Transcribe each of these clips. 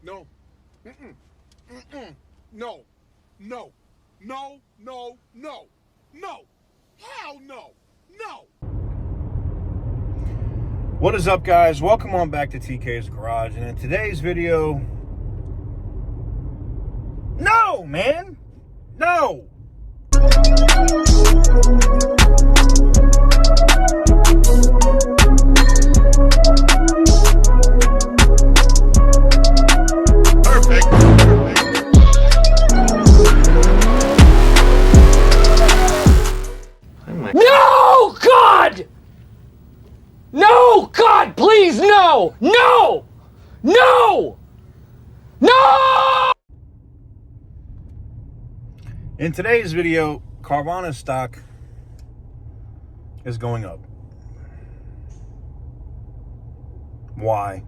No. Mm-mm. Mm-mm. No. No. No. No. No. No. Hell no. No. What is up, guys? Welcome on back to TK's Garage. And in today's video... No, man! No! No, God! No, God, please, no! No! No! No! In today's video, Carvana stock is going up. Why?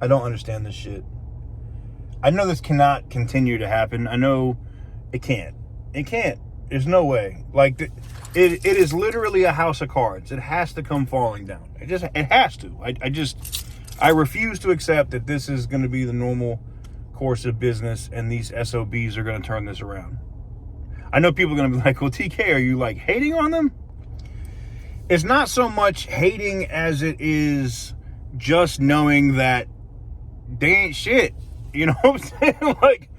I don't understand this shit. I know this cannot continue to happen. I know it can't. It can't. There's no way. Like, it is literally a house of cards. It has to come falling down. It has to. I refuse to accept that this is going to be the normal course of business and these SOBs are going to turn this around. I know people are going to be like, well, TK, are you like hating on them? It's not so much hating as it is just knowing that they ain't shit. You know what I'm saying? Like,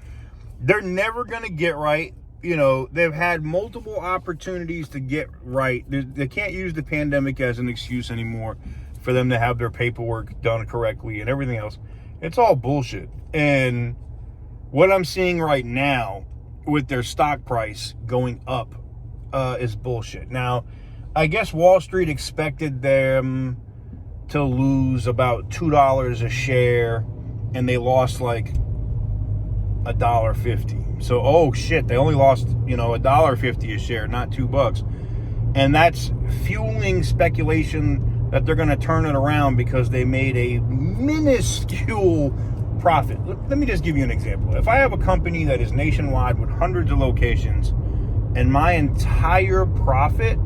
they're never going to get right. You know, they've had multiple opportunities to get right. They can't use the pandemic as an excuse anymore for them to have their paperwork done correctly and everything else. It's all bullshit. And what I'm seeing right now with their stock price going up is bullshit. Now, I guess Wall Street expected them to lose about $2 a share, and they lost like $1.50. So, oh shit, they only lost, $1.50 a share, not $2. And that's fueling speculation that they're going to turn it around because they made a minuscule profit. Let me just give you an example. If I have a company that is nationwide with hundreds of locations and my entire profit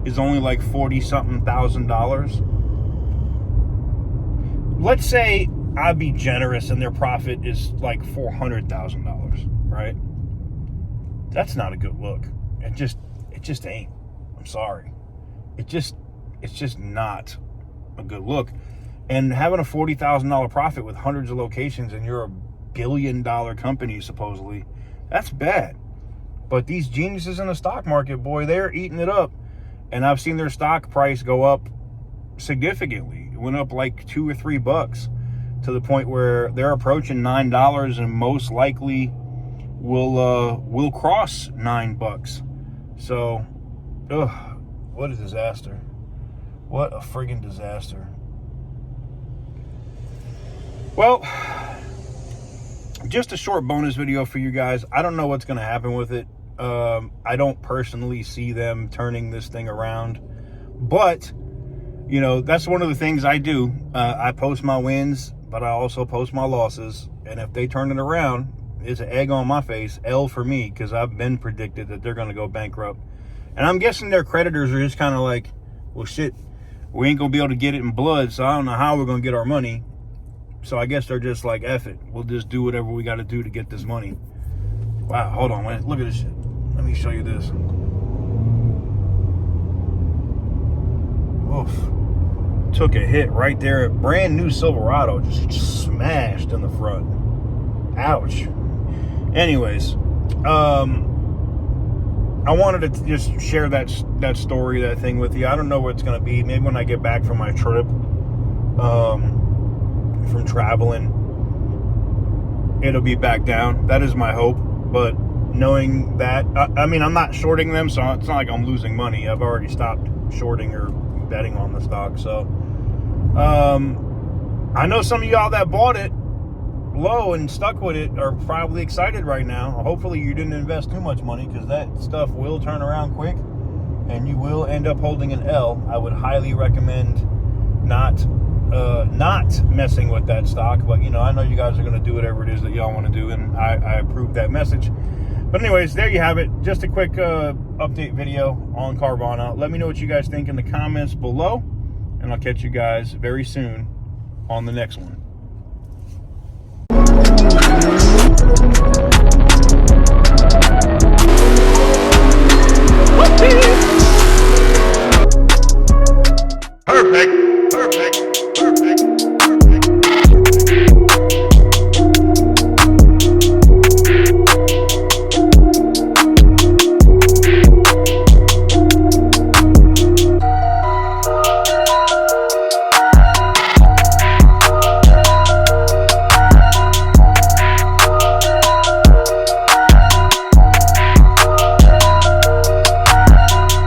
is only like $40-something thousand, let's say I'd be generous and their profit is like $400,000, right? That's not a good look. It just ain't. I'm sorry. It's just not a good look. And having a $40,000 profit with hundreds of locations and you're a billion-dollar company, supposedly, that's bad. But these geniuses in the stock market, boy, they're eating it up. And I've seen their stock price go up significantly. It went up like $2 or $3 to the point where they're approaching $9 and most likely will cross $9. So, what a disaster. What a friggin' disaster. Well, just a short bonus video for you guys. I don't know what's going to happen with it. I don't personally see them turning this thing around. But, that's one of the things I do. I post my wins, but I also post my losses. And if they turn it around, it's an egg on my face. L for me, because I've been predicted that they're going to go bankrupt. And I'm guessing their creditors are just kind of like, well, shit, we ain't going to be able to get it in blood, so I don't know how we're going to get our money. So I guess they're just like, F it. We'll just do whatever we got to do to get this money. Wow, hold on. Look at this shit. Let me show you this. Oof. Took a hit right there. Brand new Silverado just smashed in the front. Ouch. Anyways, I wanted to just share that story, that thing with you. I don't know what it's going to be. Maybe when I get back from my trip, from traveling, it'll be back down. That is my hope. But knowing that, I'm not shorting them, so it's not like I'm losing money. I've already stopped shorting or betting on the stock. So I know some of y'all that bought it low and stuck with it are probably excited right now. Hopefully you didn't invest too much money, because that stuff will turn around quick and you will end up holding an L. I would highly recommend not messing with that stock, but I know you guys are going to do whatever it is that y'all want to do, and I approve that message. But anyways, there you have it. Just a quick update video on Carvana. Let me know what you guys think in the comments below, and I'll catch you guys very soon on the next one.